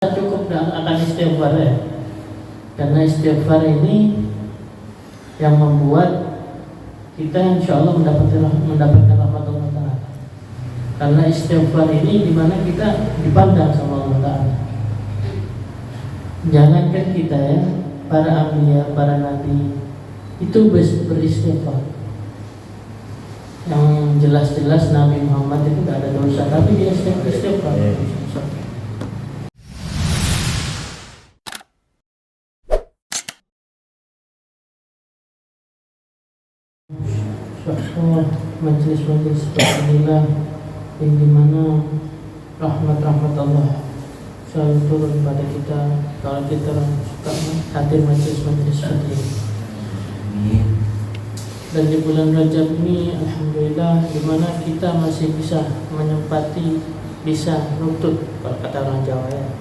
Cukup akan istighfar ya, karena istighfar ini yang membuat kita insya Allah mendapatkan rahmat Allah Ta'ala. Karena istighfar ini dimana kita dipandang sama Allah Ta'ala. Jangankan kita ya, para anbiya, para nabi itu beristighfar. Yang jelas-jelas Nabi Muhammad itu tidak ada dosa, tapi dia istighfar. Majelis-majelis seperti inilah yang dimana rahmat Allah selalu turun pada kita kalau kita suka hadir majelis-majelis seperti ini. Dan di bulan Rajab ini alhamdulillah dimana kita masih bisa menyempati, bisa nutut, kalau kata orang Jawa ya,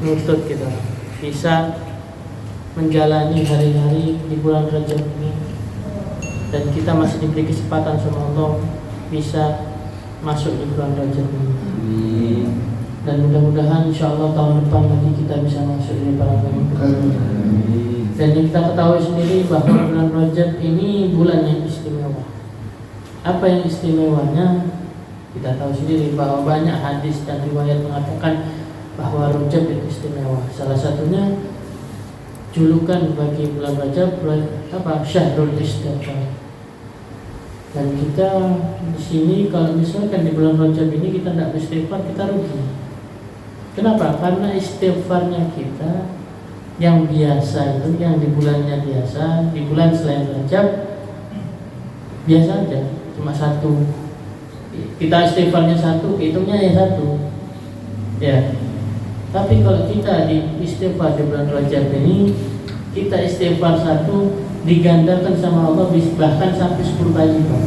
nutut kita bisa menjalani hari-hari di bulan Rajab ini. Dan kita masih diberi kesempatan sama Allah bisa masuk di bulan Rajab ini. Dan mudah-mudahan insya Allah tahun depan lagi kita bisa masuk di bulan Rajab. Dan yang kita ketahui sendiri bahwa bulan Rajab ini bulan yang istimewa. Apa yang istimewanya? Kita tahu sendiri bahwa banyak hadis dan riwayat mengatakan bahwa Rajab itu istimewa. Salah satunya julukan bagi bulan Rajab Syahrul Istighfar. Dan kita di sini kalau misalkan di bulan Rajab ini kita tidak beristighfar, kita rugi. Kenapa? Karena istighfarnya kita yang biasa itu, yang di bulannya biasa, di bulan selain Rajab biasa aja, cuma satu. Kita istighfarnya satu, hitungnya ya satu. Ya. Tapi kalau kita di istighfar di bulan Rajab ini, kita istighfar satu digandakan sama Allah bahkan sampai 10 kali lipat.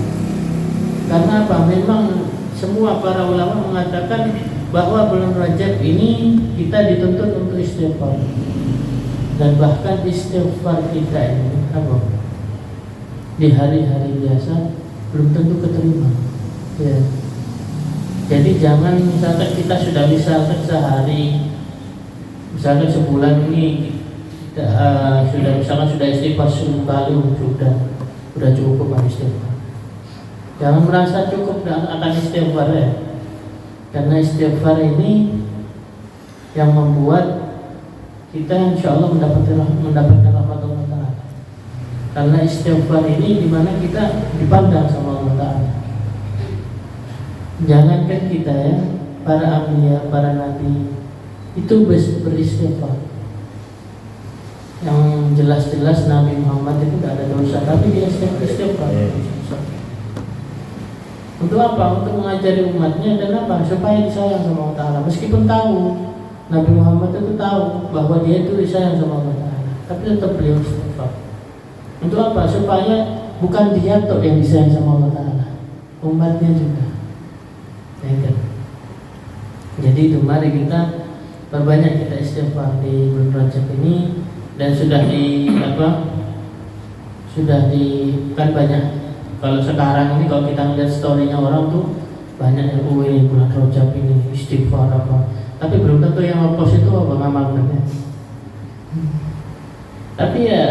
Karena apa? Memang semua para ulama mengatakan bahwa bulan Rajab ini kita dituntut untuk istighfar. Dan bahkan istighfar kita ini di hari-hari biasa belum tentu keterima. Ya. Jadi jangan misalkan kita sudah sehari, misalkan sebulan ini sudah istighfar 10 kali sudah cukup istighfar. Jangan merasa cukup akan istighfar ya, karena istighfar ini yang membuat kita insya Allah mendapatkan rahmat Allah Ta'ala. Karena istighfar ini dimana kita dipandang sama Allah Ta'ala. Jangankan kita ya, para anbiya, para nabi itu beristighfar. Yang jelas-jelas Nabi Muhammad itu tidak ada dosa, tapi dia istighfar. Untuk apa? Untuk mengajari umatnya dan apa? Supaya disayang sama Allah Ta'ala. Meskipun tahu Nabi Muhammad itu tahu bahwa dia itu disayang sama Allah Ta'ala, tapi tetap beliau istighfar. Untuk apa? Supaya bukan dia tok yang disayang sama Allah Ta'ala, umatnya juga. Ya, jadi itu mari kita perbanyak kita istighfar di bulan Rajab ini. Dan sudah kan banyak. Kalau sekarang ini kalau kita lihat story-nya orang tuh banyak yang bulan Rajab ini istighfar apa. Tapi belum tentu yang ngepost itu ngamalkannya. Tapi ya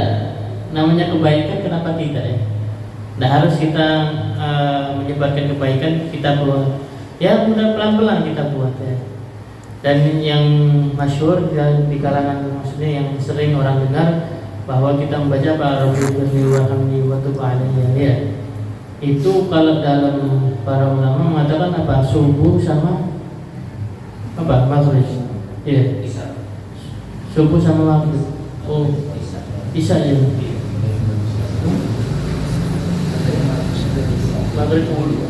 namanya kebaikan, kenapa tidak ya? Nah harus kita menyebarkan kebaikan, kita buat. Ya mudah pelan-pelan kita buat ya. Dan yang masyhur di kalangan maksudnya yang sering orang dengar bahwa kita membaca ya. Itu kalau dalam para ulama mengatakan apa? Subuh sama apa? Maghrib. Ya. Subuh sama maghrib. Oh, Isya ya. Maghrib dulu.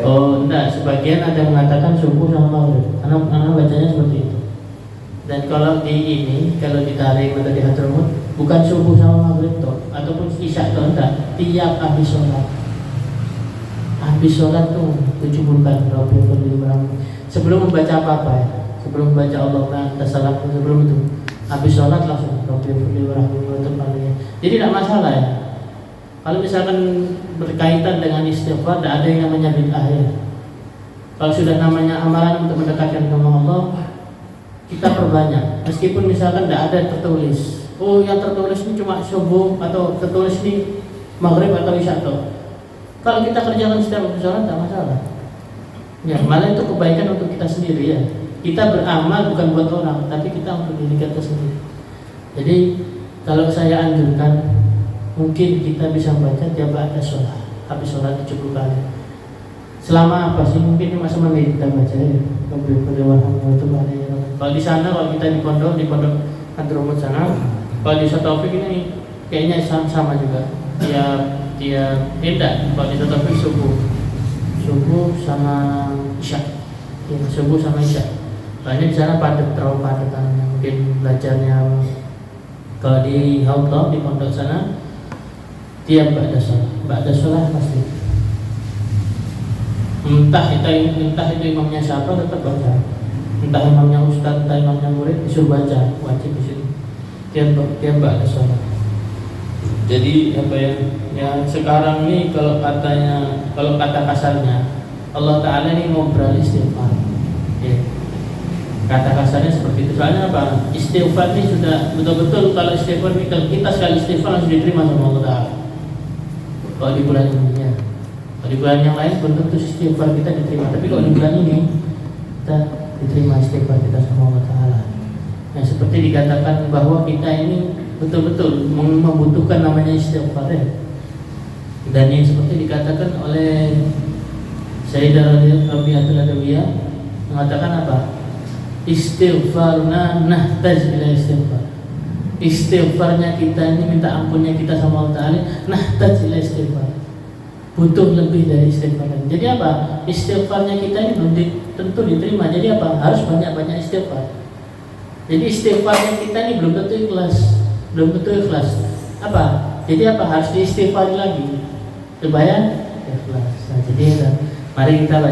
Oh enggak, sebagian ada mengatakan subuh sama maghrib. Anak bacanya seperti itu. Dan kalau kalau ditarik atau di Hadramut, bukan subuh sama maghrib toh, ataupun isya toh, enggak. Tiap habis sholat tuh 70 kali sebelum membaca apa-apa ya, sebelum membaca Allah Ta'ala, sebelum itu habis sholat langsung jadi tidak masalah ya. Kalau misalkan berkaitan dengan istighfar, tidak ada yang namanya bid'ah ya. Kalau sudah namanya amalan untuk mendekatkan kepada Allah, kita perbanyak. Meskipun misalkan tidak ada tertulis, oh yang tertulis ini cuma subuh atau tertulis ini maghrib atau isya atau. Kalau kita kerjakan setiap waktu sholat tidak masalah. Ya, malah itu kebaikan untuk kita sendiri ya. Kita beramal bukan buat orang, tapi kita untuk diri kita sendiri. Jadi kalau saya anjurkan, mungkin kita bisa membaca tiap ada sholat, habis sholat 70 kali. Selama apa sih? Mungkin cuma semenit kita baca ya. Kalau di sana, kalau kita di pondok Andromot sana, kalau di Taufik ini kayaknya sama juga. Dia beda. Kalau di Taufik subuh sama isya, ya, subuh sama isya. Soalnya di sana terlalu padat kan, mungkin belajarnya. Kalau di Hautlah di pondok sana, tiap ba'da sholat pasti. Entah itu imamnya siapa tetap baca. Entah imamnya ustaz, entah imamnya murid disuruh baca, wajib di situ. Tiap ba'da sholat. Jadi apa ya sekarang ini kalau kata kasarnya Allah Ta'ala ini mau beralih istighfar ya. Kata kasarnya seperti itu. Soalnya apa? Istighfar ini sudah betul-betul, kalau istighfar ini, kalau kita sekali istighfar langsung diterima sama Allah Ta'ala. Kalau di bulan ini ya. Kalau di bulan yang lain belum tentu istighfar kita diterima. Tapi kalau di bulan ini kita diterima istighfar kita sama Allah Ta'ala. Nah seperti dikatakan bahwa kita ini betul-betul membutuhkan namanya istighfar ya. Dan yang seperti dikatakan oleh Sayyidah Rabi'atul Adawiyah mengatakan apa? Istighfarna nahtaj ila istighfar. Istighfarnya kita ini, minta ampunnya kita sama Allah Ta'ala, nahtaj ila istighfar, butuh lebih dari istighfar. Jadi apa? Istighfarnya kita ini belum tentu diterima. Jadi apa? Harus banyak-banyak istighfar. Jadi istighfarnya kita ini belum tentu ikhlas. Apa? Jadi apa? Harus diistighfari lagi supaya ikhlas. Nah, jadi mari kita baca.